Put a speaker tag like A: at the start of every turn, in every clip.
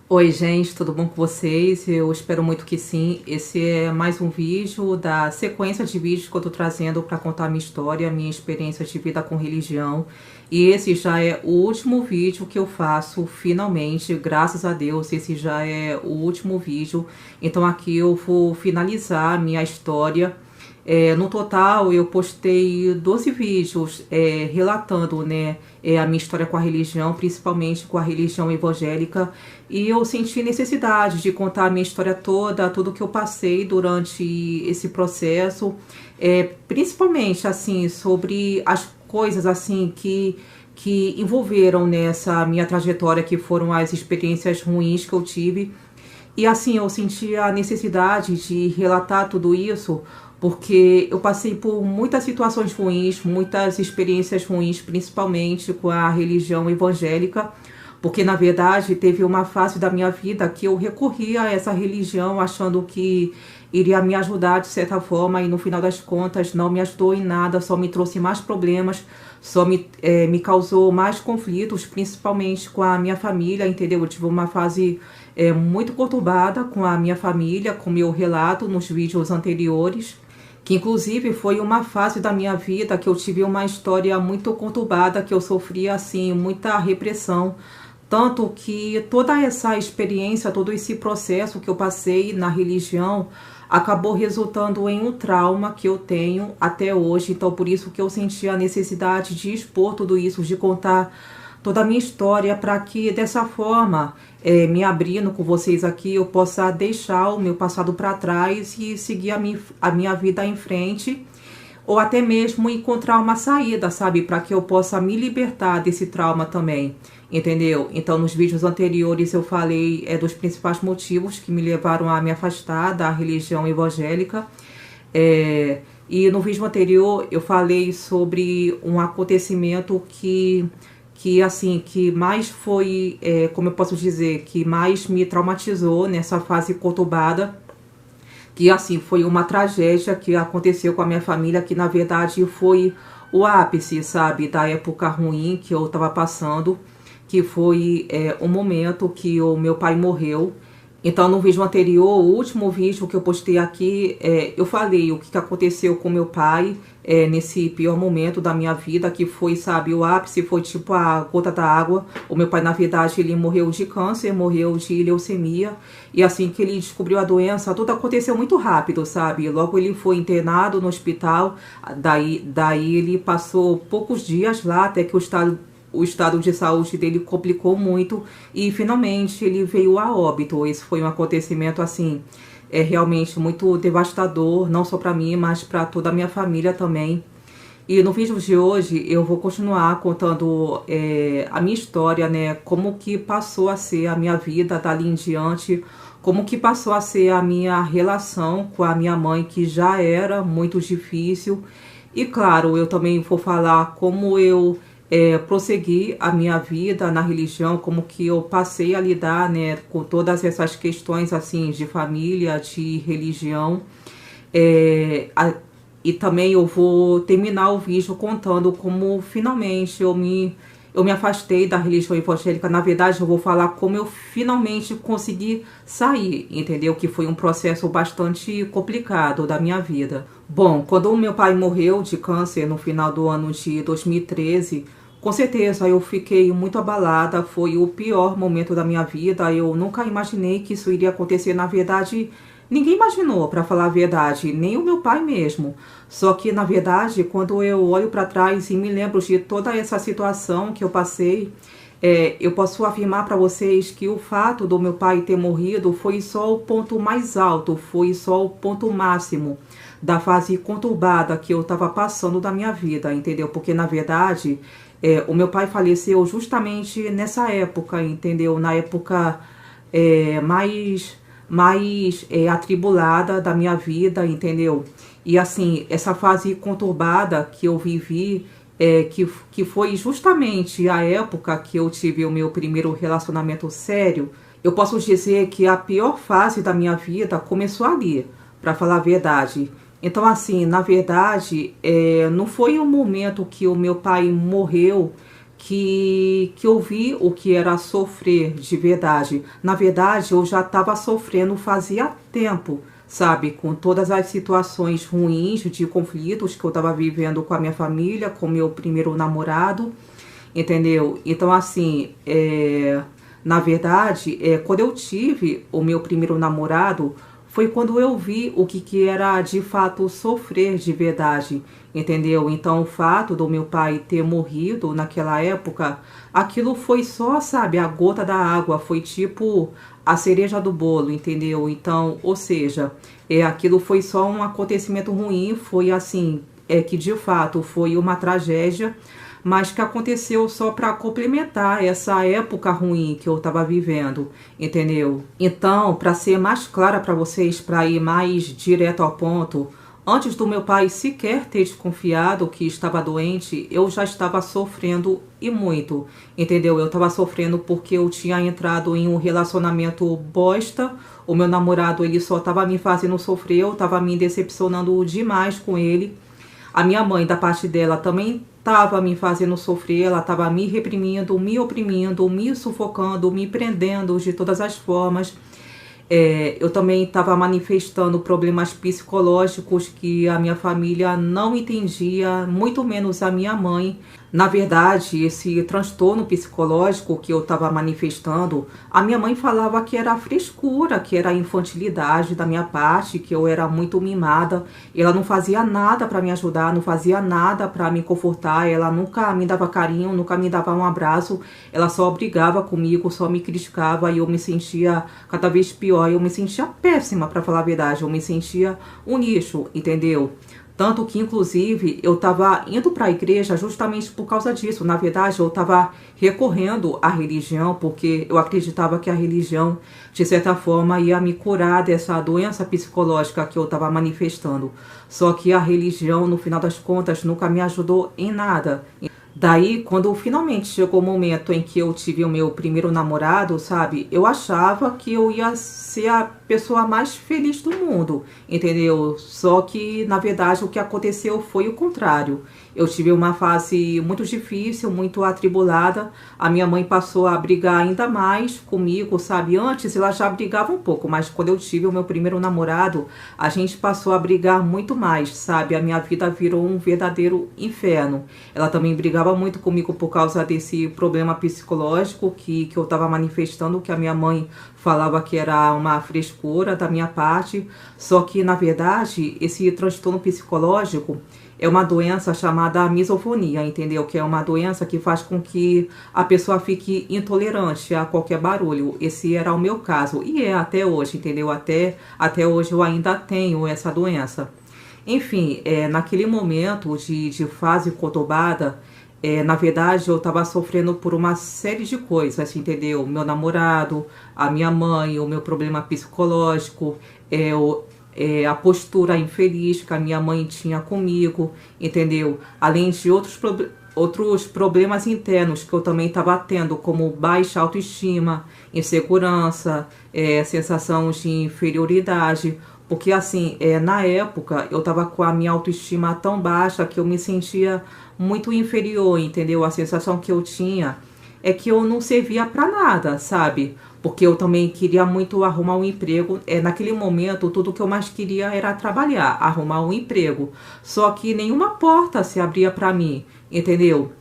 A: Oi, gente, tudo bom com vocês? Eu espero muito que sim. Esse é mais um vídeo da sequência de vídeos que eu tô trazendo para contar a minha história, a minha experiência de vida com religião. E esse já é o último vídeo que eu faço, finalmente, graças a Deus, esse já é o último vídeo. Então aqui eu vou finalizar a minha história. No total, eu postei 12 vídeos relatando, né, a minha história com a religião, principalmente com a religião evangélica. E eu senti necessidade de contar a minha história toda, tudo que eu passei durante esse processo, principalmente assim sobre as coisas assim que envolveram nessa minha trajetória, que foram as experiências ruins que eu tive. E assim, eu senti a necessidade de relatar tudo isso, porque eu passei por muitas situações ruins, muitas experiências ruins, principalmente com a religião evangélica, porque na verdade teve uma fase da minha vida que eu recorri a essa religião achando que iria me ajudar de certa forma, e no final das contas não me ajudou em nada, só me trouxe mais problemas, só me causou mais conflitos, principalmente com a minha família, entendeu? Eu tive uma fase muito conturbada com a minha família, como eu relato nos vídeos anteriores, que inclusive foi uma fase da minha vida que eu tive uma história muito conturbada, que eu sofria assim muita repressão, tanto que toda essa experiência, todo esse processo que eu passei na religião acabou resultando em um trauma que eu tenho até hoje. Então por isso que eu senti a necessidade de expor tudo isso, de contar toda a minha história, para que dessa forma, me abrindo com vocês aqui, eu possa deixar o meu passado para trás e seguir a minha vida em frente, ou até mesmo encontrar uma saída, sabe? Para que eu possa me libertar desse trauma também, entendeu? Então, nos vídeos anteriores eu falei dos principais motivos que me levaram a me afastar da religião evangélica. E no vídeo anterior eu falei sobre um acontecimento que assim, que mais foi, como eu posso dizer, que mais me traumatizou nessa fase conturbada, que assim, foi uma tragédia que aconteceu com a minha família, que na verdade foi o ápice, sabe, da época ruim que eu tava passando, que foi o momento que o meu pai morreu. Então, no vídeo anterior, o último vídeo que eu postei aqui, eu falei o que aconteceu com meu pai nesse pior momento da minha vida, que foi, sabe, o ápice, foi tipo a gota da água. O meu pai, na verdade, ele morreu de câncer, morreu de leucemia, e assim que ele descobriu a doença, tudo aconteceu muito rápido, sabe? Logo ele foi internado no hospital, daí ele passou poucos dias lá, até que o estado de saúde dele complicou muito e finalmente ele veio a óbito. Esse foi um acontecimento assim, realmente muito devastador, não só para mim, mas para toda a minha família também. E no vídeo de hoje eu vou continuar contando a minha história, né? Como que passou a ser a minha vida dali em diante, como que passou a ser a minha relação com a minha mãe, que já era muito difícil. E claro, eu também vou falar como eu prossegui a minha vida na religião, como que eu passei a lidar, né, com todas essas questões assim de família, de religião. E também eu vou terminar o vídeo contando como finalmente eu me afastei da religião evangélica. Na verdade, eu vou falar como eu finalmente consegui sair, entendeu? Que foi um processo bastante complicado da minha vida. Bom, quando o meu pai morreu de câncer no final do ano de 2013, com certeza eu fiquei muito abalada. Foi o pior momento da minha vida. Eu nunca imaginei que isso iria acontecer. Na verdade, ninguém imaginou, para falar a verdade, nem o meu pai mesmo. Só que, na verdade, quando eu olho para trás e me lembro de toda essa situação que eu passei, eu posso afirmar para vocês que o fato do meu pai ter morrido foi só o ponto mais alto, foi só o ponto máximo da fase conturbada que eu estava passando da minha vida, entendeu? Porque, na verdade, o meu pai faleceu justamente nessa época, entendeu? Na época mais atribulada da minha vida, entendeu? E assim, essa fase conturbada que eu vivi, que foi justamente a época que eu tive o meu primeiro relacionamento sério, eu posso dizer que a pior fase da minha vida começou ali, para falar a verdade. Então assim, na verdade, não foi o momento que o meu pai morreu que eu vi o que era sofrer de verdade. Na verdade, eu já estava sofrendo fazia tempo, sabe? Com todas as situações ruins de conflitos que eu estava vivendo com a minha família, com meu primeiro namorado, entendeu? Então, assim, na verdade, quando eu tive o meu primeiro namorado, foi quando eu vi o que era de fato sofrer de verdade, entendeu? Então, o fato do meu pai ter morrido naquela época, aquilo foi só, sabe, a gota da água, foi tipo a cereja do bolo, entendeu? Então, ou seja, aquilo foi só um acontecimento ruim, foi assim, que de fato foi uma tragédia, mas que aconteceu só para complementar essa época ruim que eu estava vivendo, entendeu? Então, para ser mais clara para vocês, para ir mais direto ao ponto, antes do meu pai sequer ter desconfiado que estava doente, eu já estava sofrendo e muito, entendeu? Eu estava sofrendo porque eu tinha entrado em um relacionamento bosta, o meu namorado ele só estava me fazendo sofrer, eu estava me decepcionando demais com ele. A minha mãe, da parte dela, também estava me fazendo sofrer, ela estava me reprimindo, me oprimindo, me sufocando, me prendendo de todas as formas. Eu também estava manifestando problemas psicológicos que a minha família não entendia, muito menos a minha mãe. Na verdade, esse transtorno psicológico que eu estava manifestando, a minha mãe falava que era frescura, que era infantilidade da minha parte, que eu era muito mimada. Ela não fazia nada para me ajudar, não fazia nada para me confortar, ela nunca me dava carinho, nunca me dava um abraço, ela só brigava comigo, só me criticava e eu me sentia cada vez pior, eu me sentia péssima, para falar a verdade, eu me sentia um lixo, entendeu? Tanto que, inclusive, eu estava indo para a igreja justamente por causa disso. Na verdade, eu estava recorrendo à religião, porque eu acreditava que a religião, de certa forma, ia me curar dessa doença psicológica que eu estava manifestando. Só que a religião, no final das contas, nunca me ajudou em nada. Daí, quando finalmente chegou o momento em que eu tive o meu primeiro namorado, sabe? Eu achava que eu ia ser a pessoa mais feliz do mundo, entendeu? Só que, na verdade, o que aconteceu foi o contrário. Eu tive uma fase muito difícil, muito atribulada. A minha mãe passou a brigar ainda mais comigo, sabe? Antes ela já brigava um pouco, mas quando eu tive o meu primeiro namorado, a gente passou a brigar muito mais, sabe? A minha vida virou um verdadeiro inferno. Ela também brigava muito comigo por causa desse problema psicológico que eu estava manifestando, que a minha mãe falava que era uma frescura da minha parte. Só que, na verdade, esse transtorno psicológico é uma doença chamada misofonia, entendeu? Que é uma doença que faz com que a pessoa fique intolerante a qualquer barulho. Esse era o meu caso e é até hoje, entendeu? Até hoje eu ainda tenho essa doença. Enfim, naquele momento de fase conturbada, na verdade eu estava sofrendo por uma série de coisas, entendeu? Meu namorado, a minha mãe, o meu problema psicológico, a postura infeliz que a minha mãe tinha comigo, entendeu? Além de outros problemas internos que eu também estava tendo, como baixa autoestima, insegurança, sensação de inferioridade. Porque assim, na época eu estava com a minha autoestima tão baixa que eu me sentia muito inferior, entendeu? A sensação que eu tinha é que eu não servia para nada, sabe? Porque eu também queria muito arrumar um emprego. Naquele momento, tudo que eu mais queria era trabalhar, arrumar um emprego. Só que nenhuma porta se abria para mim, entendeu?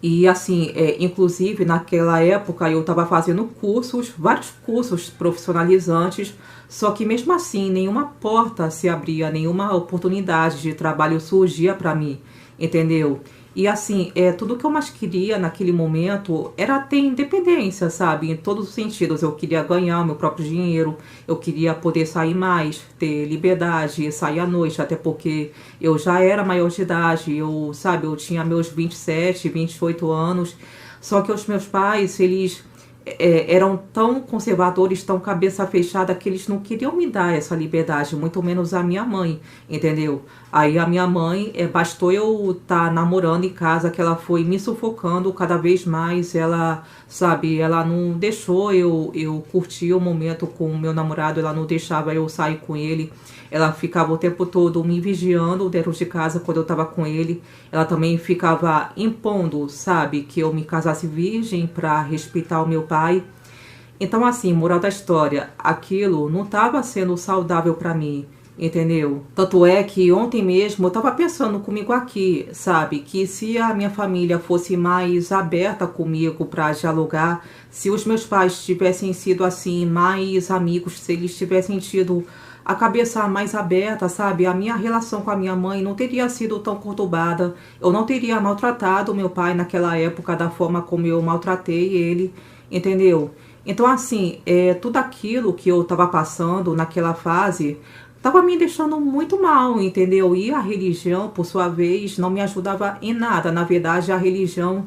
A: E assim, inclusive naquela época eu estava fazendo cursos, vários cursos profissionalizantes, só que mesmo assim nenhuma porta se abria, nenhuma oportunidade de trabalho surgia para mim, entendeu? E assim, tudo que eu mais queria naquele momento era ter independência, sabe? Em todos os sentidos. Eu queria ganhar o meu próprio dinheiro, eu queria poder sair mais, ter liberdade, sair à noite, até porque eu já era maior de idade, eu tinha meus 27, 28 anos. Só que os meus pais, eles eram tão conservadores, tão cabeça fechada, que eles não queriam me dar essa liberdade, muito menos a minha mãe, entendeu? Aí a minha mãe, bastou eu estar namorando em casa, que ela foi me sufocando cada vez mais. Ela, sabe, ela não deixou eu curtir o momento com o meu namorado, ela não deixava eu sair com ele. Ela ficava o tempo todo me vigiando dentro de casa quando eu estava com ele. Ela também ficava impondo, sabe, que eu me casasse virgem para respeitar o meu pai. Então, assim, moral da história, aquilo não estava sendo saudável para mim, entendeu? Tanto é que ontem mesmo eu estava pensando comigo aqui, sabe, que se a minha família fosse mais aberta comigo para dialogar, se os meus pais tivessem sido assim mais amigos, se eles tivessem tido a cabeça mais aberta, sabe? A minha relação com a minha mãe não teria sido tão conturbada. Eu não teria maltratado meu pai naquela época da forma como eu maltratei ele, entendeu? Então, assim, tudo aquilo que eu estava passando naquela fase estava me deixando muito mal, entendeu? E a religião, por sua vez, não me ajudava em nada. Na verdade, a religião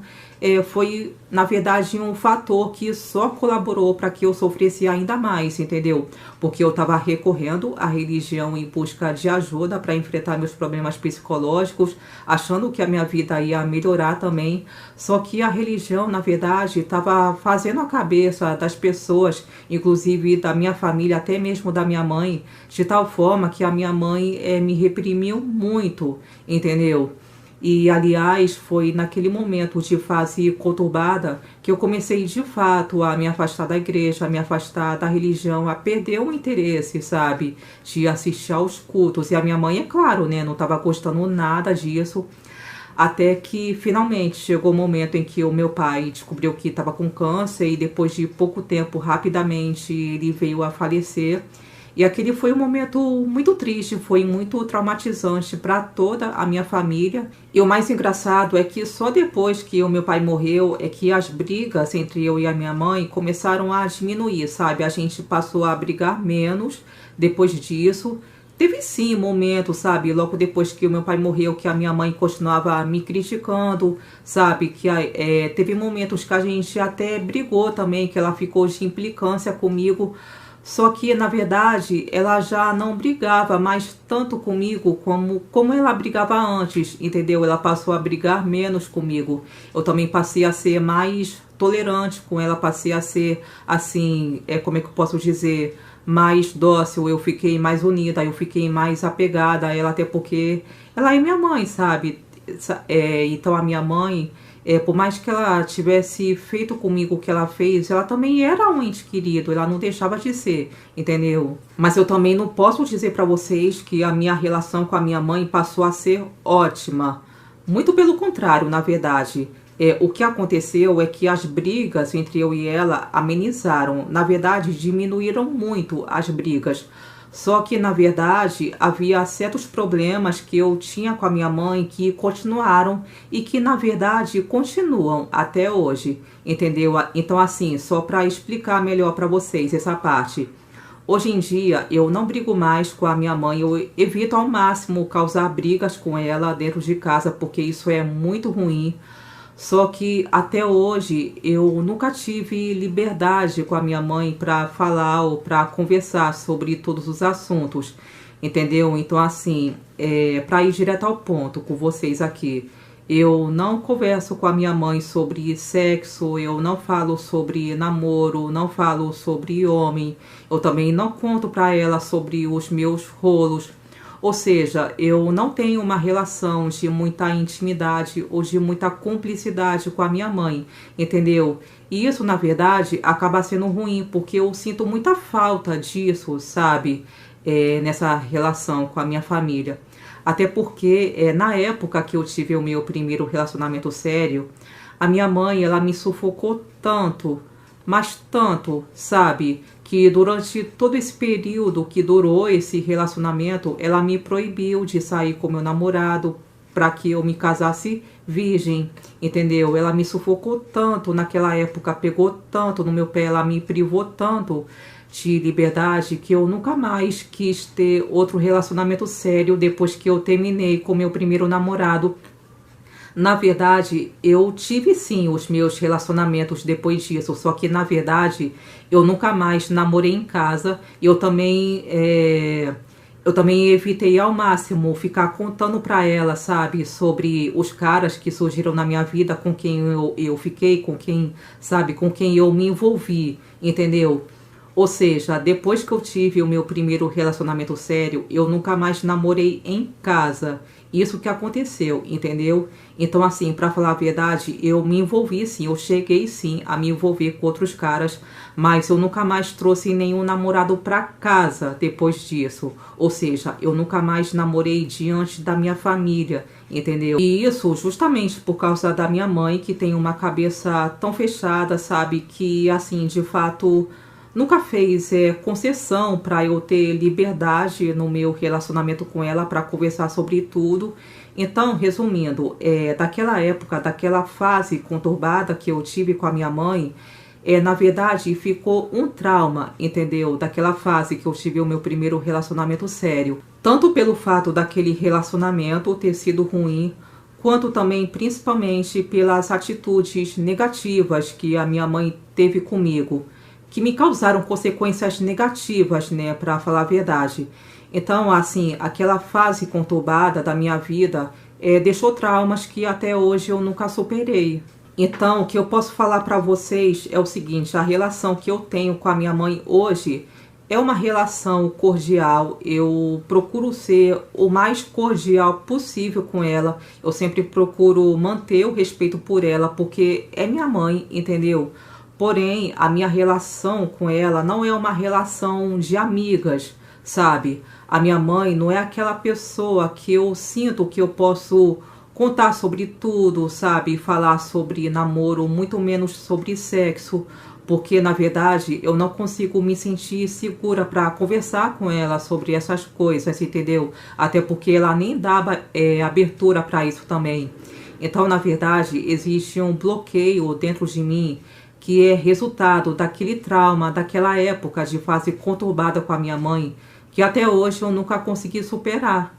A: foi, na verdade, um fator que só colaborou para que eu sofresse ainda mais, entendeu? Porque eu estava recorrendo à religião em busca de ajuda para enfrentar meus problemas psicológicos, achando que a minha vida ia melhorar também. Só que a religião, na verdade, estava fazendo a cabeça das pessoas, inclusive da minha família, até mesmo da minha mãe, de tal forma que a minha mãe me reprimiu muito, entendeu? E, aliás, foi naquele momento de fase conturbada que eu comecei, de fato, a me afastar da igreja, a me afastar da religião, a perder o interesse, sabe, de assistir aos cultos. E a minha mãe, é claro, né, não estava gostando nada disso. Até que, finalmente, chegou o momento em que o meu pai descobriu que estava com câncer e, depois de pouco tempo, rapidamente, ele veio a falecer. E aquele foi um momento muito triste, foi muito traumatizante para toda a minha família. E o mais engraçado é que só depois que o meu pai morreu é que as brigas entre eu e a minha mãe começaram a diminuir, sabe? A gente passou a brigar menos depois disso. Teve sim momentos, sabe, logo depois que o meu pai morreu, que a minha mãe continuava me criticando, sabe, que teve momentos que a gente até brigou também, que ela ficou de implicância comigo. Só que, na verdade, ela já não brigava mais tanto comigo como ela brigava antes, entendeu? Ela passou a brigar menos comigo. Eu também passei a ser mais tolerante com ela, passei a ser, assim, como é que eu posso dizer, mais dócil. Eu fiquei mais unida, eu fiquei mais apegada a ela, até porque ela é minha mãe, sabe? Então, a minha mãe... por mais que ela tivesse feito comigo o que ela fez, ela também era um ente querido, ela não deixava de ser, entendeu? Mas eu também não posso dizer para vocês que a minha relação com a minha mãe passou a ser ótima. Muito pelo contrário, na verdade. O que aconteceu é que as brigas entre eu e ela amenizaram. Na verdade, diminuíram muito as brigas. Só que, na verdade, havia certos problemas que eu tinha com a minha mãe que continuaram e que, na verdade, continuam até hoje, entendeu? Então, assim, só para explicar melhor para vocês essa parte. Hoje em dia, eu não brigo mais com a minha mãe, eu evito ao máximo causar brigas com ela dentro de casa, porque isso é muito ruim. Só que até hoje eu nunca tive liberdade com a minha mãe para falar ou para conversar sobre todos os assuntos, entendeu? Então, assim, para ir direto ao ponto com vocês aqui, eu não converso com a minha mãe sobre sexo, eu não falo sobre namoro, não falo sobre homem, eu também não conto para ela sobre os meus rolos. Ou seja, eu não tenho uma relação de muita intimidade ou de muita cumplicidade com a minha mãe, entendeu? E isso, na verdade, acaba sendo ruim, porque eu sinto muita falta disso, sabe? Nessa relação com a minha família. Até porque, na época que eu tive o meu primeiro relacionamento sério, a minha mãe, ela me sufocou tanto, mas tanto, sabe? Que durante todo esse período que durou esse relacionamento, ela me proibiu de sair com meu namorado para que eu me casasse virgem, entendeu? Ela me sufocou tanto naquela época, pegou tanto no meu pé, ela me privou tanto de liberdade que eu nunca mais quis ter outro relacionamento sério depois que eu terminei com meu primeiro namorado. Na verdade, eu tive sim os meus relacionamentos depois disso, só que na verdade eu nunca mais namorei em casa. Eu também evitei ao máximo ficar contando pra ela, sabe, sobre os caras que surgiram na minha vida, com quem eu fiquei, com quem, sabe, com quem eu me envolvi, entendeu? Ou seja, depois que eu tive o meu primeiro relacionamento sério, eu nunca mais namorei em casa. Isso que aconteceu, entendeu? Então, assim, pra falar a verdade, eu me envolvi sim, eu cheguei sim a me envolver com outros caras, mas eu nunca mais trouxe nenhum namorado pra casa depois disso. Ou seja, eu nunca mais namorei diante da minha família, entendeu? E isso justamente por causa da minha mãe, que tem uma cabeça tão fechada, sabe? Que, assim, de fato nunca fez concessão para eu ter liberdade no meu relacionamento com ela para conversar sobre tudo. Então, resumindo, daquela época, daquela fase conturbada que eu tive com a minha mãe, na verdade ficou um trauma, entendeu? Daquela fase que eu tive o meu primeiro relacionamento sério. Tanto pelo fato daquele relacionamento ter sido ruim, quanto também principalmente pelas atitudes negativas que a minha mãe teve comigo, que me causaram consequências negativas, né, para falar a verdade. Então, assim, aquela fase conturbada da minha vida deixou traumas que até hoje eu nunca superei. Então, o que eu posso falar para vocês é o seguinte: a relação que eu tenho com a minha mãe hoje é uma relação cordial. Eu procuro ser o mais cordial possível com ela. Eu sempre procuro manter o respeito por ela, porque é minha mãe, entendeu? Porém, a minha relação com ela não é uma relação de amigas, sabe? A minha mãe não é aquela pessoa que eu sinto que eu posso contar sobre tudo, sabe? Falar sobre namoro, muito menos sobre sexo, porque na verdade eu não consigo me sentir segura para conversar com ela sobre essas coisas, entendeu? Até porque ela nem dá abertura para isso também. Então, na verdade, existe um bloqueio dentro de mim que é resultado daquele trauma, daquela época de fase conturbada com a minha mãe, que até hoje eu nunca consegui superar.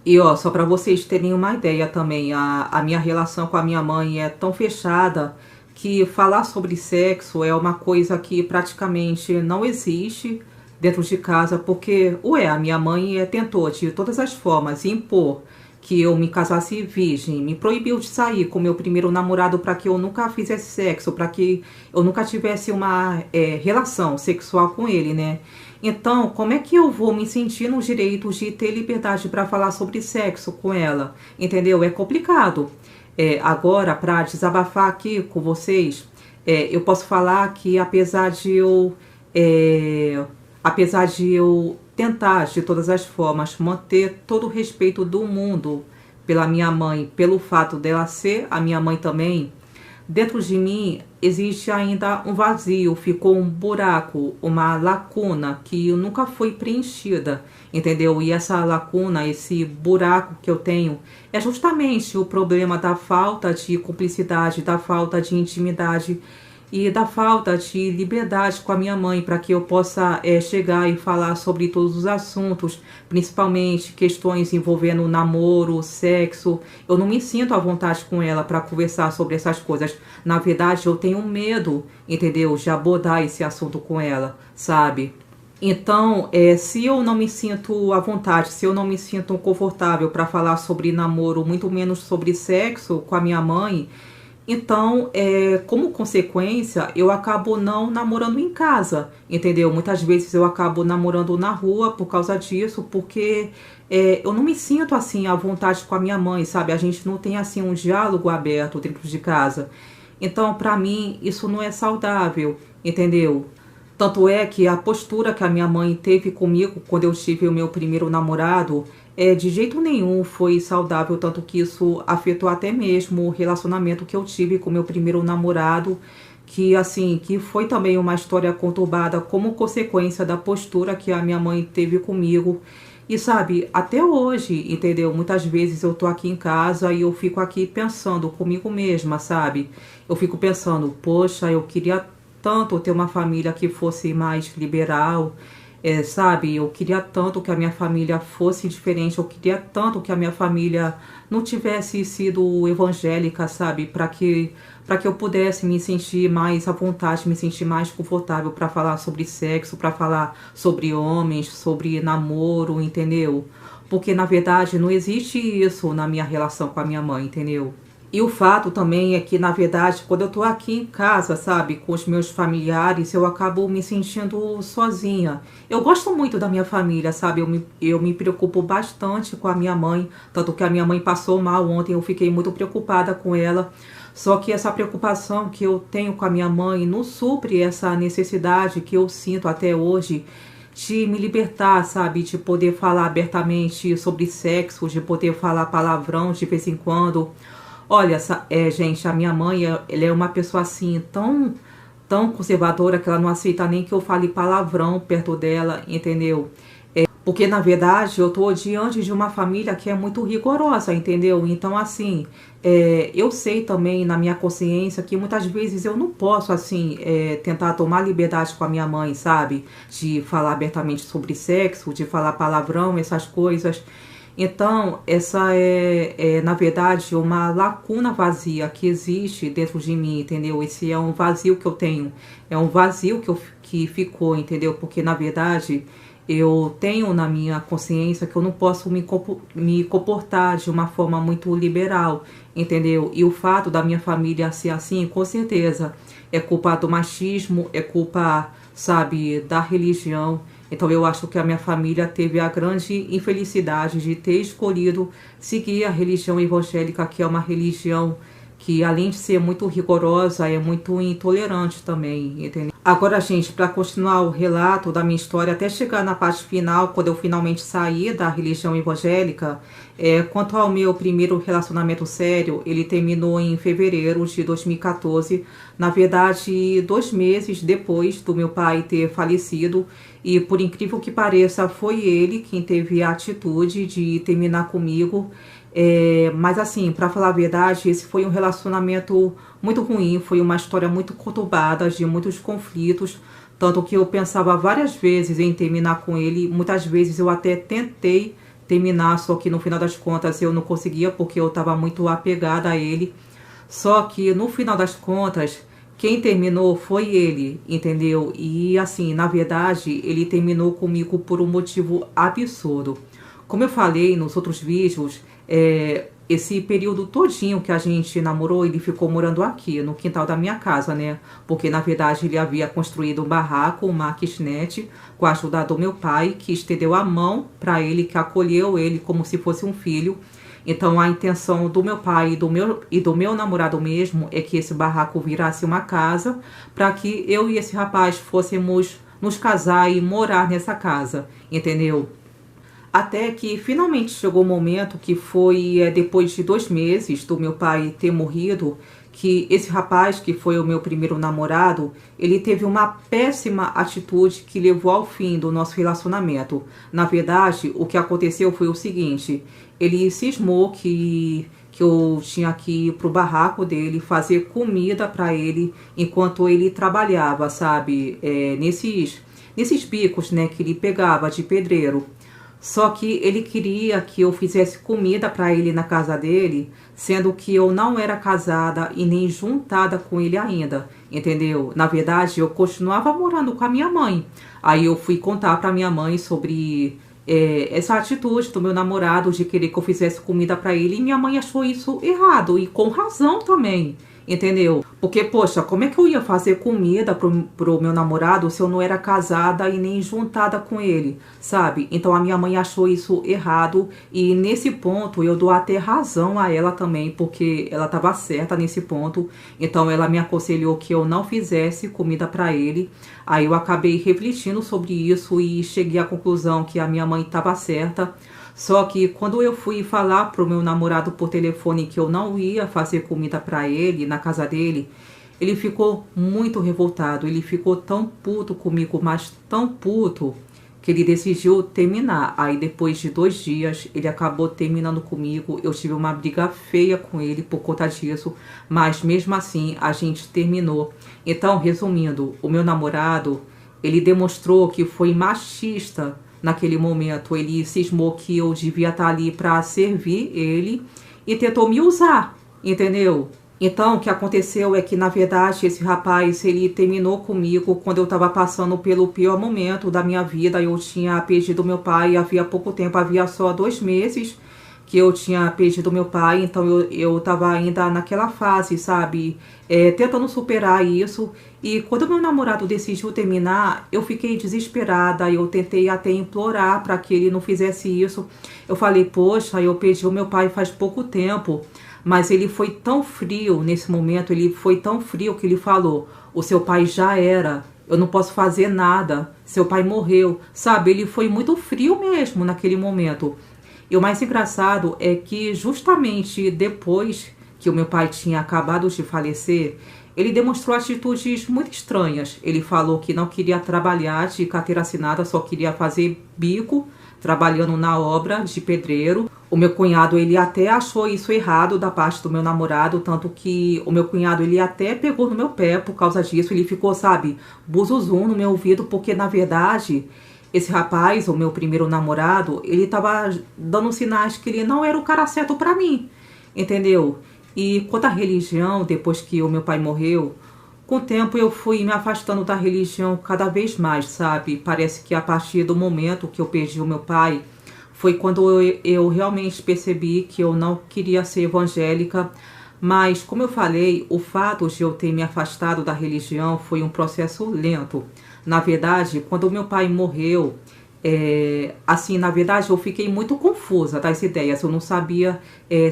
A: E ó, só para vocês terem uma ideia também, a minha relação com a minha mãe é tão fechada que falar sobre sexo é uma coisa que praticamente não existe dentro de casa, porque, a minha mãe tentou de todas as formas impor que eu me casasse virgem, me proibiu de sair com meu primeiro namorado para que eu nunca fizesse sexo, para que eu nunca tivesse uma relação sexual com ele, né? Então, como é que eu vou me sentir no direito de ter liberdade para falar sobre sexo com ela? Entendeu? É complicado. Agora, para desabafar aqui com vocês, eu posso falar que apesar de eu tentar de todas as formas manter todo o respeito do mundo pela minha mãe, pelo fato dela ser a minha mãe também, dentro de mim existe ainda um vazio, ficou um buraco, uma lacuna que nunca foi preenchida, entendeu? E essa lacuna, esse buraco que eu tenho, é justamente o problema da falta de cumplicidade, da falta de intimidade e da falta de liberdade com a minha mãe, para que eu possa chegar e falar sobre todos os assuntos, principalmente questões envolvendo namoro, sexo. Eu não me sinto à vontade com ela para conversar sobre essas coisas. Na verdade, eu tenho medo, entendeu? De abordar esse assunto com ela, sabe? Então, se eu não me sinto à vontade, se eu não me sinto confortável para falar sobre namoro, muito menos sobre sexo com a minha mãe, então, como consequência, eu acabo não namorando em casa, entendeu? Muitas vezes eu acabo namorando na rua por causa disso, porque eu não me sinto assim à vontade com a minha mãe, sabe? A gente não tem assim um diálogo aberto dentro de casa. Então, pra mim, isso não é saudável, entendeu? Tanto é que a postura que a minha mãe teve comigo quando eu tive o meu primeiro namorado, de jeito nenhum foi saudável, tanto que isso afetou até mesmo o relacionamento que eu tive com meu primeiro namorado, que assim, que foi também uma história conturbada como consequência da postura que a minha mãe teve comigo. E sabe, até hoje, entendeu? Muitas vezes eu tô aqui em casa e eu fico aqui pensando comigo mesma, sabe? Eu fico pensando, poxa, eu queria tanto ter uma família que fosse mais liberal, sabe, eu queria tanto que a minha família fosse diferente, eu queria tanto que a minha família não tivesse sido evangélica, sabe, para que eu pudesse me sentir mais à vontade, me sentir mais confortável para falar sobre sexo, para falar sobre homens, sobre namoro, entendeu? Porque na verdade não existe isso na minha relação com a minha mãe, entendeu? E o fato também é que, na verdade, quando eu tô aqui em casa, sabe, com os meus familiares, eu acabo me sentindo sozinha. Eu gosto muito da minha família, sabe? Eu me preocupo bastante com a minha mãe, tanto que a minha mãe passou mal ontem, eu fiquei muito preocupada com ela. Só que essa preocupação que eu tenho com a minha mãe não supre essa necessidade que eu sinto até hoje de me libertar, sabe? De poder falar abertamente sobre sexo, de poder falar palavrão de vez em quando. Olha, gente, a minha mãe, ela é uma pessoa assim, tão conservadora que ela não aceita nem que eu fale palavrão perto dela, entendeu? Porque, na verdade, eu tô diante de uma família que é muito rigorosa, entendeu? Então, assim, eu sei também na minha consciência que muitas vezes eu não posso, assim, tentar tomar liberdade com a minha mãe, sabe? De falar abertamente sobre sexo, de falar palavrão, essas coisas. Então, essa na verdade, uma lacuna vazia que existe dentro de mim, entendeu? Esse é um vazio que eu tenho, é um vazio que ficou, entendeu? Porque, na verdade, eu tenho na minha consciência que eu não posso me comportar de uma forma muito liberal, entendeu? E o fato da minha família ser assim, com certeza, é culpa do machismo, é culpa, sabe, da religião. Então eu acho que a minha família teve a grande infelicidade de ter escolhido seguir a religião evangélica, que é uma religião que, além de ser muito rigorosa, é muito intolerante também, entendeu? Agora, gente, para continuar o relato da minha história, até chegar na parte final, quando eu finalmente saí da religião evangélica, quanto ao meu primeiro relacionamento sério, ele terminou em fevereiro de 2014, na verdade, 2 meses depois do meu pai ter falecido, e por incrível que pareça, foi ele quem teve a atitude de terminar comigo. Mas assim, para falar a verdade, esse foi um relacionamento muito ruim, foi uma história muito conturbada, de muitos conflitos, tanto que eu pensava várias vezes em terminar com ele, muitas vezes eu até tentei terminar, só que no final das contas eu não conseguia porque eu estava muito apegada a ele. Só que no final das contas, quem terminou foi ele, entendeu? E assim, na verdade, ele terminou comigo por um motivo absurdo. Como eu falei nos outros vídeos, esse período todinho que a gente namorou, ele ficou morando aqui, no quintal da minha casa, né? Porque, na verdade, ele havia construído um barraco, uma kitnet, com a ajuda do meu pai, que estendeu a mão para ele, que acolheu ele como se fosse um filho. Então, a intenção do meu pai e do meu namorado mesmo é que esse barraco virasse uma casa, para que eu e esse rapaz fôssemos nos casar e morar nessa casa, entendeu? Até que finalmente chegou o momento que foi depois de 2 meses do meu pai ter morrido, que esse rapaz, que foi o meu primeiro namorado, ele teve uma péssima atitude que levou ao fim do nosso relacionamento. Na verdade, o que aconteceu foi o seguinte: ele cismou que eu tinha que ir pro barraco dele fazer comida para ele enquanto ele trabalhava, sabe? Nesses bicos, né, que ele pegava de pedreiro. Só que ele queria que eu fizesse comida para ele na casa dele, sendo que eu não era casada e nem juntada com ele ainda, entendeu? Na verdade, eu continuava morando com a minha mãe. Aí eu fui contar para minha mãe sobre essa atitude do meu namorado de querer que eu fizesse comida para ele, e minha mãe achou isso errado, e com razão também. Entendeu? Porque, poxa, como é que eu ia fazer comida pro meu namorado se eu não era casada e nem juntada com ele, sabe? Então a minha mãe achou isso errado, e nesse ponto eu dou até razão a ela também, porque ela estava certa nesse ponto. Então ela me aconselhou que eu não fizesse comida para ele. Aí eu acabei refletindo sobre isso e cheguei à conclusão que a minha mãe estava certa. Só que quando eu fui falar pro meu namorado por telefone que eu não ia fazer comida para ele na casa dele, ele ficou muito revoltado. Ele ficou tão puto comigo, mas tão puto, que ele decidiu terminar. Aí depois de 2 dias, ele acabou terminando comigo. Eu tive uma briga feia com ele por conta disso, mas mesmo assim a gente terminou. Então, resumindo, o meu namorado, Ele demonstrou que foi machista naquele momento. Ele cismou que eu devia estar ali para servir ele e tentou me usar, entendeu? Então, o que aconteceu é que, na verdade, esse rapaz, ele terminou comigo quando eu estava passando pelo pior momento da minha vida. Eu tinha perdido meu pai havia pouco tempo, havia só 2 meses que eu tinha perdido meu pai. Então, eu estava ainda naquela fase, sabe? Tentando superar isso. E quando meu namorado decidiu terminar, eu fiquei desesperada. Eu tentei até implorar para que ele não fizesse isso. Eu falei, poxa, eu perdi o meu pai faz pouco tempo. Mas ele foi tão frio nesse momento, ele foi tão frio que ele falou, o seu pai já era, eu não posso fazer nada, seu pai morreu, sabe? Ele foi muito frio mesmo naquele momento. E o mais engraçado é que justamente depois que o meu pai tinha acabado de falecer, ele demonstrou atitudes muito estranhas. Ele falou que não queria trabalhar de carteira assinada, só queria fazer bico, trabalhando na obra de pedreiro. O meu cunhado, ele até achou isso errado da parte do meu namorado, tanto que o meu cunhado, ele até pegou no meu pé por causa disso. Ele ficou, sabe, buzuzum no meu ouvido, porque na verdade, esse rapaz, o meu primeiro namorado, ele tava dando sinais que ele não era o cara certo pra mim, entendeu? E quanto à religião, depois que o meu pai morreu, com o tempo eu fui me afastando da religião cada vez mais, sabe? Parece que a partir do momento que eu perdi o meu pai, foi quando eu realmente percebi que eu não queria ser evangélica. Mas, como eu falei, o fato de eu ter me afastado da religião foi um processo lento. Na verdade, quando o meu pai morreu, assim, na verdade, eu fiquei muito confusa das ideias. Eu não sabia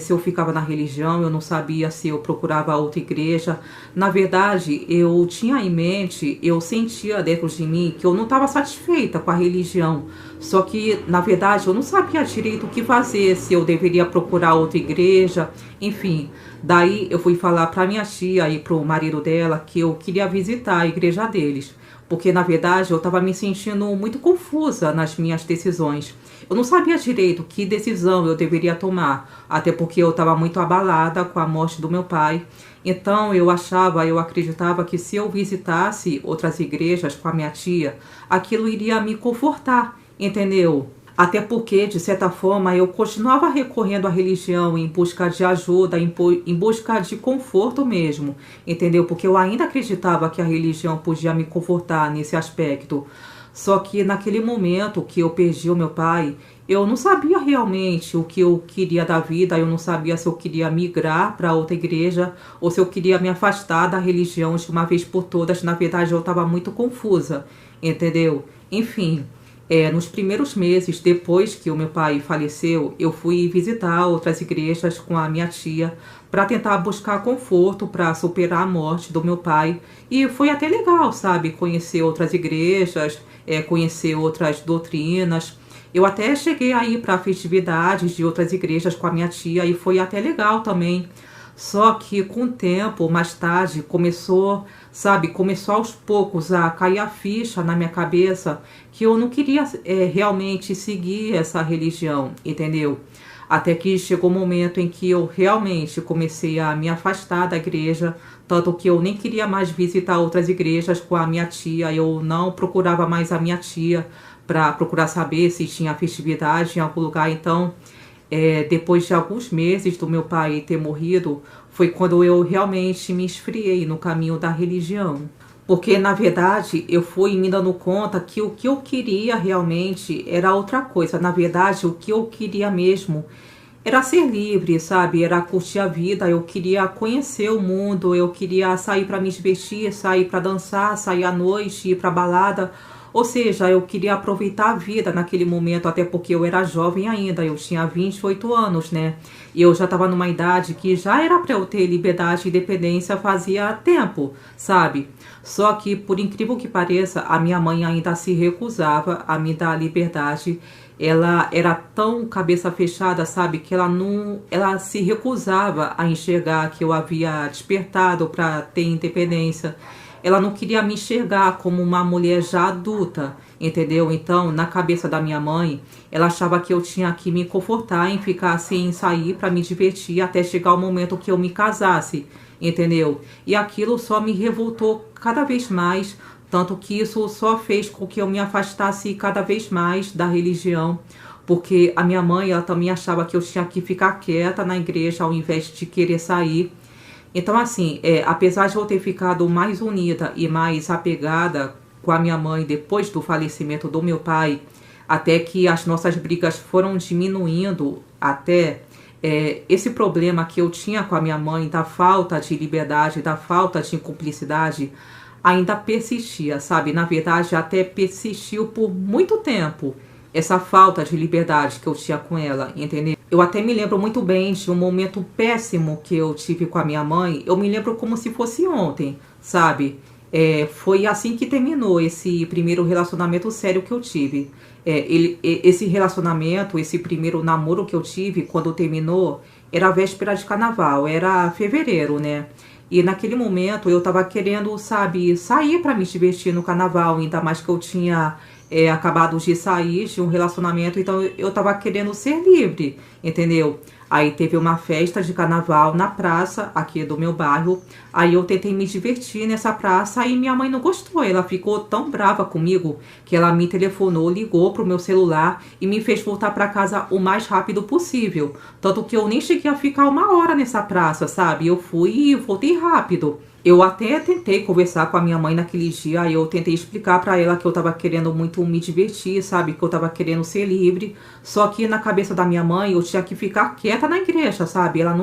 A: se eu ficava na religião, eu não sabia se eu procurava outra igreja. Na verdade, eu tinha em mente, eu sentia dentro de mim que eu não estava satisfeita com a religião. Só que, na verdade, eu não sabia direito o que fazer, se eu deveria procurar outra igreja, enfim. Daí eu fui falar para minha tia e para o marido dela que eu queria visitar a igreja deles. Porque, na verdade, eu estava me sentindo muito confusa nas minhas decisões. Eu não sabia direito que decisão eu deveria tomar, até porque eu estava muito abalada com a morte do meu pai. Então, eu acreditava que se eu visitasse outras igrejas com a minha tia, aquilo iria me confortar, entendeu? Até porque, de certa forma, eu continuava recorrendo à religião em busca de ajuda, em busca de conforto mesmo, entendeu? Porque eu ainda acreditava que a religião podia me confortar nesse aspecto. Só que naquele momento que eu perdi o meu pai, eu não sabia realmente o que eu queria da vida, eu não sabia se eu queria migrar para outra igreja ou se eu queria me afastar da religião de uma vez por todas. Na verdade, eu estava muito confusa, entendeu? Enfim. Nos primeiros meses depois que o meu pai faleceu, eu fui visitar outras igrejas com a minha tia para tentar buscar conforto para superar a morte do meu pai. E foi até legal, sabe? Conhecer outras igrejas, conhecer outras doutrinas. Eu até cheguei a ir para festividades de outras igrejas com a minha tia e foi até legal também. Só que com o tempo, mais tarde, começou aos poucos a cair a ficha na minha cabeça que eu não queria realmente seguir essa religião, entendeu? Até que chegou o um momento em que eu realmente comecei a me afastar da igreja, tanto que eu nem queria mais visitar outras igrejas com a minha tia, eu não procurava mais a minha tia para procurar saber se tinha festividade em algum lugar. Então, depois de alguns meses do meu pai ter morrido, foi quando eu realmente me esfriei no caminho da religião. Porque, na verdade, eu fui me dando conta que o que eu queria realmente era outra coisa. Na verdade, o que eu queria mesmo era ser livre, sabe? Era curtir a vida, eu queria conhecer o mundo, eu queria sair para me divertir, sair para dançar, sair à noite, ir para balada. Ou seja, eu queria aproveitar a vida naquele momento, até porque eu era jovem ainda, eu tinha 28 anos, né? E eu já estava numa idade que já era para eu ter liberdade e independência fazia tempo, sabe? Só que, por incrível que pareça, a minha mãe ainda se recusava a me dar liberdade. Ela era tão cabeça fechada, sabe? Que ela se recusava a enxergar que eu havia despertado para ter independência. Ela não queria me enxergar como uma mulher já adulta, entendeu? Então, na cabeça da minha mãe, ela achava que eu tinha que me confortar em ficar sem sair para me divertir até chegar o momento que eu me casasse, entendeu? E aquilo só me revoltou cada vez mais, Tanto que isso só fez com que eu me afastasse cada vez mais da religião, porque a minha mãe, ela também achava que eu tinha que ficar quieta na igreja ao invés de querer sair. Então, assim, apesar de eu ter ficado mais unida e mais apegada com a minha mãe depois do falecimento do meu pai, até que as nossas brigas foram diminuindo, até esse problema que eu tinha com a minha mãe, da falta de liberdade, da falta de cumplicidade, ainda persistia, sabe? Na verdade, até persistiu por muito tempo essa falta de liberdade que eu tinha com ela, entendeu? Eu até me lembro muito bem de um momento péssimo que eu tive com a minha mãe. Eu me lembro como se fosse ontem, sabe? Foi assim que terminou esse primeiro relacionamento sério que eu tive. Esse relacionamento, esse primeiro namoro que eu tive, quando terminou, era a véspera de carnaval, era fevereiro, né? E naquele momento eu tava querendo, sabe, sair pra me divertir no carnaval, ainda mais que eu tinha acabado de sair de um relacionamento, então eu tava querendo ser livre, entendeu? Aí teve uma festa de carnaval na praça aqui do meu bairro, aí eu tentei me divertir nessa praça e minha mãe não gostou, ela ficou tão brava comigo que ela me telefonou, ligou pro meu celular e me fez voltar pra casa o mais rápido possível, tanto que eu nem cheguei a ficar 1 hora nessa praça, sabe? Eu fui e voltei rápido. Eu até tentei conversar com a minha mãe naquele dia, eu tentei explicar pra ela que eu tava querendo muito me divertir, sabe? Que eu tava querendo ser livre. Só que na cabeça da minha mãe eu tinha que ficar quieta na igreja, sabe? Ela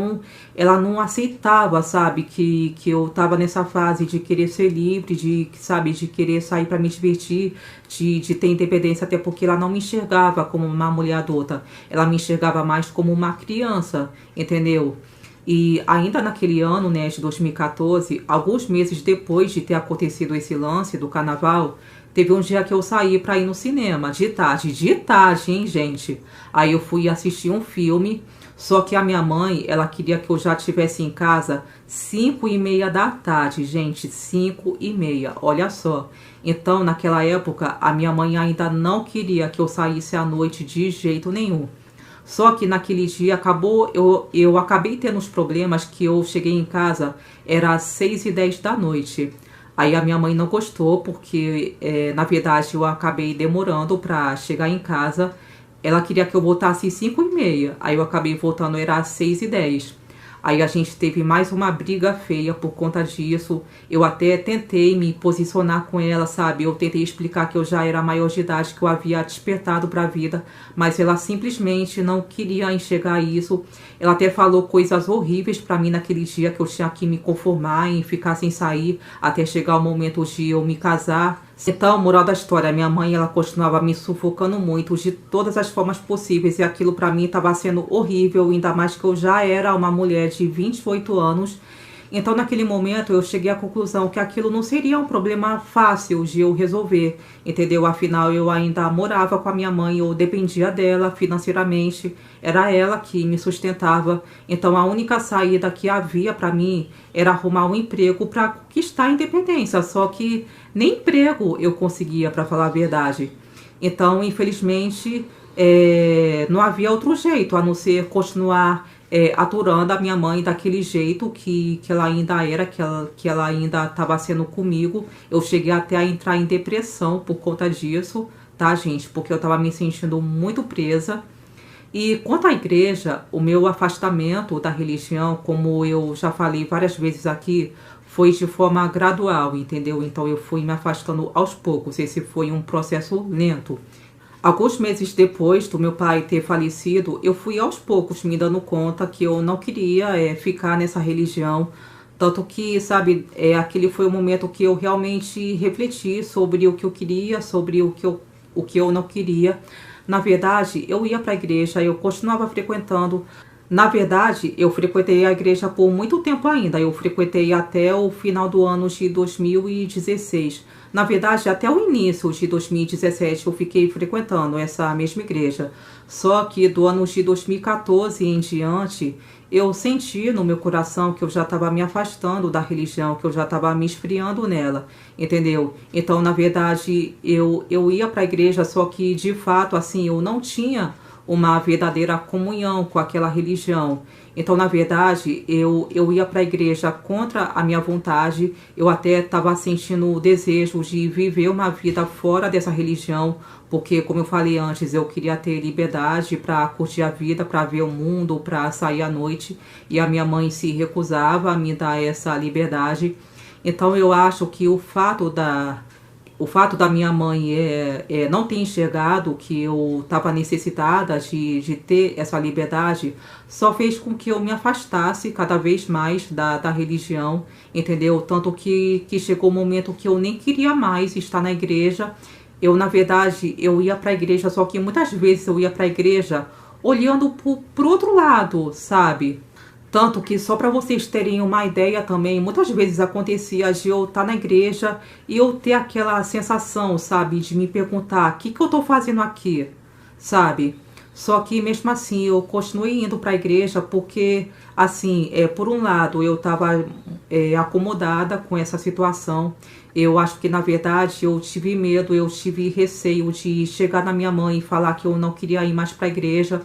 A: não aceitava, sabe? Que eu tava nessa fase de querer ser livre, de querer sair pra me divertir, de ter independência, até porque ela não me enxergava como uma mulher adulta. Ela me enxergava mais como uma criança, entendeu? E ainda naquele ano, né, de 2014, alguns meses depois de ter acontecido esse lance do carnaval, teve um dia que eu saí pra ir no cinema, de tarde, hein, gente? Aí eu fui assistir um filme, só que a minha mãe, ela queria que eu já estivesse em casa 5h30 da tarde, gente, 5h30, olha só. Então, naquela época, a minha mãe ainda não queria que eu saísse à noite de jeito nenhum. Só que naquele dia eu acabei tendo uns problemas que eu cheguei em casa, era às 6h10 da noite. Aí a minha mãe não gostou, porque na verdade eu acabei demorando pra chegar em casa. Ela queria que eu voltasse às 5h30, aí eu acabei voltando, era às 6h10. Aí a gente teve mais uma briga feia por conta disso. Eu até tentei me posicionar com ela, sabe? Eu tentei explicar que eu já era maior de idade, que eu havia despertado para a vida, mas ela simplesmente não queria enxergar isso. Ela até falou coisas horríveis para mim naquele dia, que eu tinha que me conformar em ficar sem sair até chegar o momento de eu me casar. Então, moral da história, minha mãe, ela continuava me sufocando muito de todas as formas possíveis, e aquilo pra mim estava sendo horrível, ainda mais que eu já era uma mulher de 28 anos. Então, naquele momento, eu cheguei à conclusão que aquilo não seria um problema fácil de eu resolver, entendeu? Afinal, eu ainda morava com a minha mãe, eu dependia dela financeiramente, era ela que me sustentava. Então, a única saída que havia para mim era arrumar um emprego para conquistar a independência, só que nem emprego eu conseguia, para falar a verdade. Então, infelizmente, não havia outro jeito a não ser continuar aturando a minha mãe daquele jeito que ela ainda era, que ela ainda estava sendo comigo. Eu cheguei até a entrar em depressão por conta disso, tá, gente? Porque eu estava me sentindo muito presa. E quanto à igreja, o meu afastamento da religião, como eu já falei várias vezes aqui, foi de forma gradual, entendeu? Então eu fui me afastando aos poucos, esse foi um processo lento. Alguns meses depois do meu pai ter falecido, eu fui aos poucos me dando conta que eu não queria ficar nessa religião. Tanto que, sabe, aquele foi o momento que eu realmente refleti sobre o que eu queria, sobre o que eu não queria. Na verdade, eu ia para a igreja, eu continuava frequentando. Na verdade, eu frequentei a igreja por muito tempo ainda. Eu frequentei até o final do ano de 2016. Na verdade, até o início de 2017 eu fiquei frequentando essa mesma igreja. Só que do ano de 2014 em diante, eu senti no meu coração que eu já estava me afastando da religião, que eu já estava me esfriando nela, entendeu? Então, na verdade, eu ia para a igreja, só que de fato, assim, eu não tinha uma verdadeira comunhão com aquela religião. Então, na verdade, eu ia para a igreja contra a minha vontade. Eu até estava sentindo o desejo de viver uma vida fora dessa religião, porque, como eu falei antes, eu queria ter liberdade para curtir a vida, para ver o mundo, para sair à noite. E a minha mãe se recusava a me dar essa liberdade. Então, eu acho que o fato da minha mãe não ter enxergado que eu estava necessitada de ter essa liberdade só fez com que eu me afastasse cada vez mais da religião, entendeu? Tanto que chegou um momento que eu nem queria mais estar na igreja. Eu, na verdade, eu ia para a igreja, só que muitas vezes eu ia para a igreja olhando pro outro lado, sabe? Tanto que, só para vocês terem uma ideia também, muitas vezes acontecia de eu estar na igreja e eu ter aquela sensação, sabe, de me perguntar, o que eu estou fazendo aqui, sabe? Só que mesmo assim eu continuei indo para a igreja porque, assim, por um lado eu estava acomodada com essa situação. Eu acho que, na verdade, eu tive medo, eu tive receio de chegar na minha mãe e falar que eu não queria ir mais para a igreja.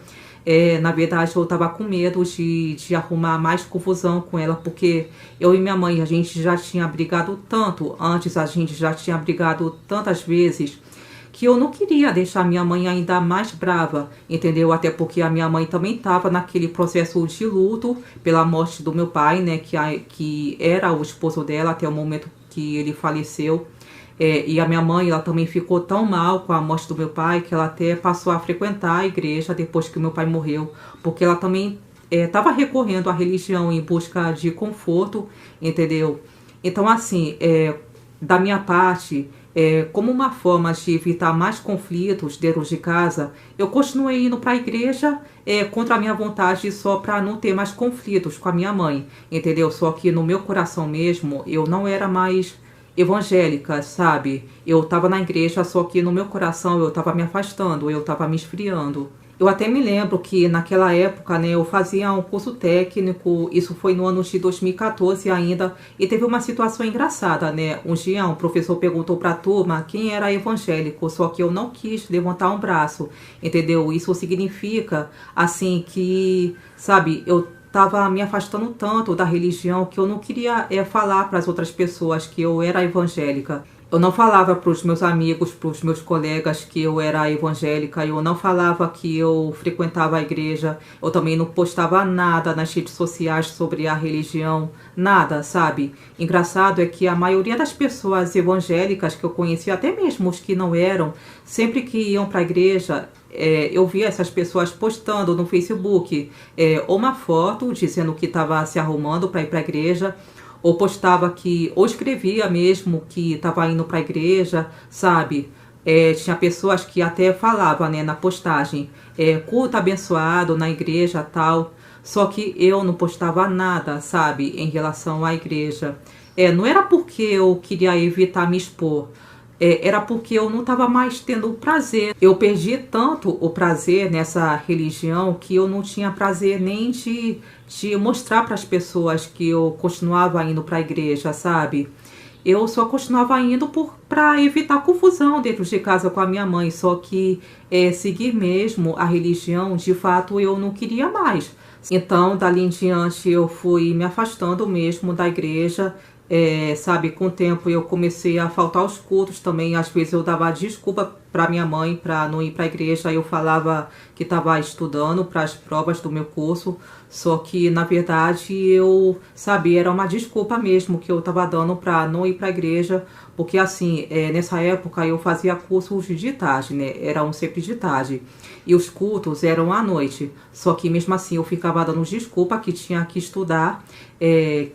A: Na verdade, eu estava com medo de arrumar mais confusão com ela, porque eu e minha mãe, a gente já tinha brigado tanto, antes a gente já tinha brigado tantas vezes, que eu não queria deixar minha mãe ainda mais brava, entendeu? Até porque a minha mãe também estava naquele processo de luto pela morte do meu pai, né, que era o esposo dela até o momento que ele faleceu. E a minha mãe, ela também ficou tão mal com a morte do meu pai que ela até passou a frequentar a igreja depois que o meu pai morreu, porque ela também estava recorrendo à religião em busca de conforto, entendeu? Então, assim, da minha parte, como uma forma de evitar mais conflitos dentro de casa, eu continuei indo para a igreja contra a minha vontade, só para não ter mais conflitos com a minha mãe, entendeu? Só que no meu coração mesmo, eu não era mais evangélica, sabe? Eu tava na igreja, só que no meu coração eu tava me afastando, eu tava me esfriando. Eu até me lembro que naquela época, né, eu fazia um curso técnico, isso foi no ano de 2014 ainda, e teve uma situação engraçada, né? Um dia um professor perguntou pra turma quem era evangélico, só que eu não quis levantar um braço, entendeu? Isso significa, assim, que, sabe, eu estava me afastando tanto da religião que eu não queria falar para as outras pessoas que eu era evangélica. Eu não falava para os meus amigos, para os meus colegas que eu era evangélica, eu não falava que eu frequentava a igreja, eu também não postava nada nas redes sociais sobre a religião, nada, sabe? Engraçado é que a maioria das pessoas evangélicas que eu conhecia, até mesmo os que não eram, sempre que iam para a igreja, eu via essas pessoas postando no Facebook uma foto dizendo que estava se arrumando para ir para a igreja, ou postava ou escrevia mesmo que estava indo para a igreja, sabe? Tinha pessoas que até falavam, né, na postagem, culto abençoado na igreja, tal. Só que eu não postava nada, sabe, em relação à igreja. Não era porque eu queria evitar me expor, era porque eu não estava mais tendo prazer. Eu perdi tanto o prazer nessa religião que eu não tinha prazer nem de mostrar para as pessoas que eu continuava indo para a igreja, sabe? Eu só continuava indo para evitar confusão dentro de casa com a minha mãe, só que seguir mesmo a religião, de fato, eu não queria mais. Então, dali em diante, eu fui me afastando mesmo da igreja. Sabe, com o tempo eu comecei a faltar aos cultos também. Às vezes eu dava desculpa para minha mãe para não ir para a igreja. Eu falava que estava estudando para as provas do meu curso, só que na verdade eu sabia, era uma desculpa mesmo que eu estava dando para não ir para a igreja, porque assim, nessa época eu fazia cursos de tarde, né? Eram sempre de tarde. E os cultos eram à noite. Só que mesmo assim eu ficava dando desculpa que tinha que estudar.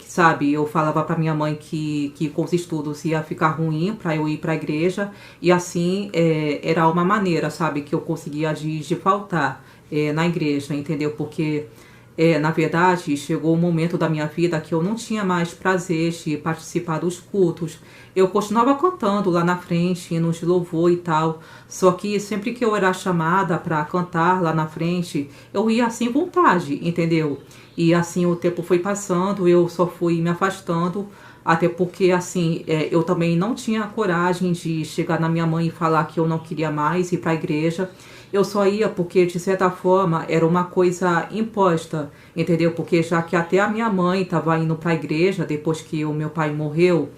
A: Sabe, eu falava para minha mãe que com os estudos ia ficar ruim para eu ir para a igreja. E assim era uma maneira, sabe, que eu conseguia de faltar na igreja, entendeu? Porque na verdade, chegou um momento da minha vida que eu não tinha mais prazer de participar dos cultos. Eu continuava cantando lá na frente, hinos de louvor e tal. Só que sempre que eu era chamada para cantar lá na frente, eu ia sem vontade, entendeu? E assim o tempo foi passando, eu só fui me afastando até porque, assim, eu também não tinha coragem de chegar na minha mãe e falar que eu não queria mais ir para a igreja. Eu só ia porque, de certa forma, era uma coisa imposta, entendeu? Porque já que até a minha mãe estava indo para a igreja depois que o meu pai morreu,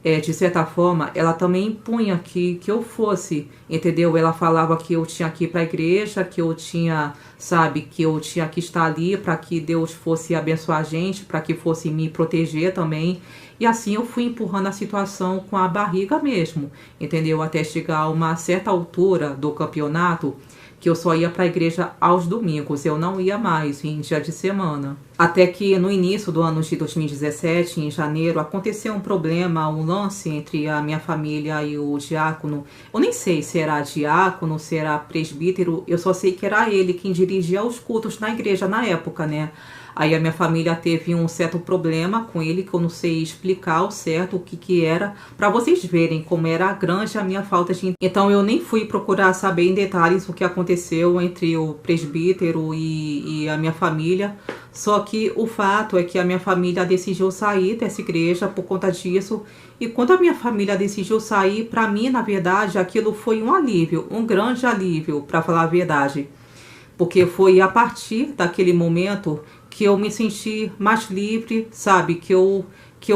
A: de certa forma, ela também impunha que eu fosse, entendeu? Ela falava que eu tinha que ir para a igreja, que eu tinha, sabe, que eu tinha que estar ali para que Deus fosse abençoar a gente, para que fosse me proteger também. E assim eu fui empurrando a situação com a barriga mesmo, entendeu? Até chegar a uma certa altura do campeonato, que eu só ia para a igreja aos domingos, eu não ia mais em dia de semana. Até que no início do ano de 2017, em janeiro, aconteceu um problema, um lance entre a minha família e o diácono. Eu nem sei se era diácono, se era presbítero, eu só sei que era ele quem dirigia os cultos na igreja na época, né? Aí a minha família teve um certo problema com ele, que eu não sei explicar ao certo o que era, para vocês verem como era grande a minha falta de... Então eu nem fui procurar saber em detalhes o que aconteceu entre o presbítero e a minha família, só que o fato é que a minha família decidiu sair dessa igreja por conta disso, e quando a minha família decidiu sair, para mim, na verdade, aquilo foi um alívio, um grande alívio, para falar a verdade, porque foi a partir daquele momento que eu me senti mais livre, sabe? Que eu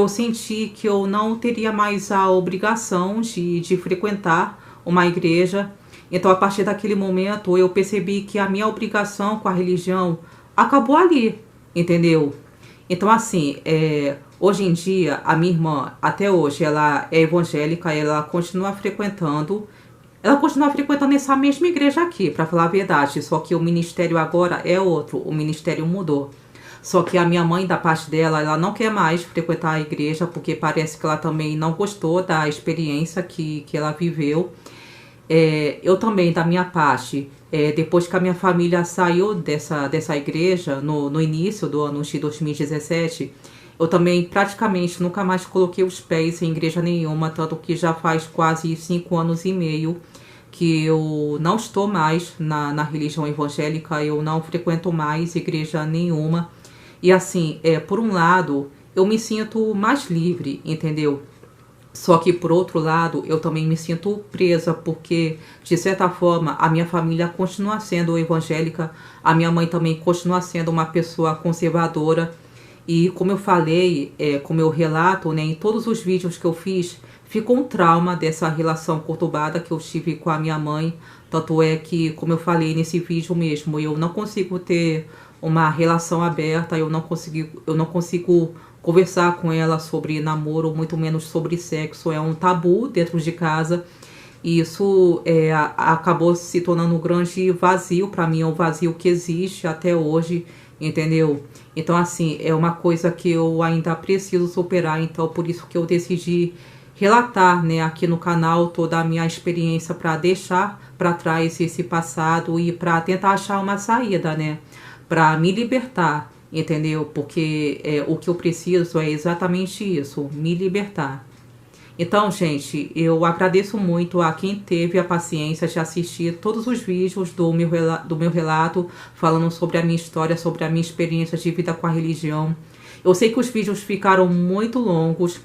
A: senti que eu não teria mais a obrigação de frequentar uma igreja. Então, a partir daquele momento, eu percebi que a minha obrigação com a religião acabou ali, entendeu? Então, assim, hoje em dia, a minha irmã, até hoje, ela é evangélica, ela continua frequentando essa mesma igreja aqui, para falar a verdade, só que o ministério agora é outro, o ministério mudou. Só que a minha mãe, da parte dela, ela não quer mais frequentar a igreja, porque parece que ela também não gostou da experiência que ela viveu. Eu também, da minha parte, depois que a minha família saiu dessa igreja, no início do ano de 2017, eu também praticamente nunca mais coloquei os pés em igreja nenhuma, tanto que já faz quase 5 anos e meio que eu não estou mais na religião evangélica, eu não frequento mais igreja nenhuma. E assim, por um lado, eu me sinto mais livre, entendeu? Só que, por outro lado, eu também me sinto presa, porque, de certa forma, a minha família continua sendo evangélica, a minha mãe também continua sendo uma pessoa conservadora. E como eu falei, como eu relato, né, em todos os vídeos que eu fiz, ficou um trauma dessa relação conturbada que eu tive com a minha mãe. Tanto é que, como eu falei nesse vídeo mesmo, eu não consigo ter uma relação aberta, eu não consigo conversar com ela sobre namoro, muito menos sobre sexo. É um tabu dentro de casa. E isso acabou se tornando um grande vazio para mim, é um vazio que existe até hoje, entendeu? Então, assim, é uma coisa que eu ainda preciso superar, então por isso que eu decidi relatar, né, aqui no canal toda a minha experiência para deixar para trás esse passado e para tentar achar uma saída, né, para me libertar, entendeu? Porque o que eu preciso é exatamente isso, me libertar. Então, gente, eu agradeço muito a quem teve a paciência de assistir todos os vídeos do meu relato, falando sobre a minha história, sobre a minha experiência de vida com a religião. Eu sei que os vídeos ficaram muito longos,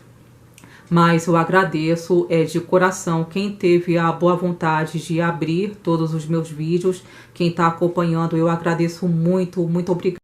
A: mas eu agradeço de coração quem teve a boa vontade de abrir todos os meus vídeos, quem está acompanhando, eu agradeço muito, muito obrigada.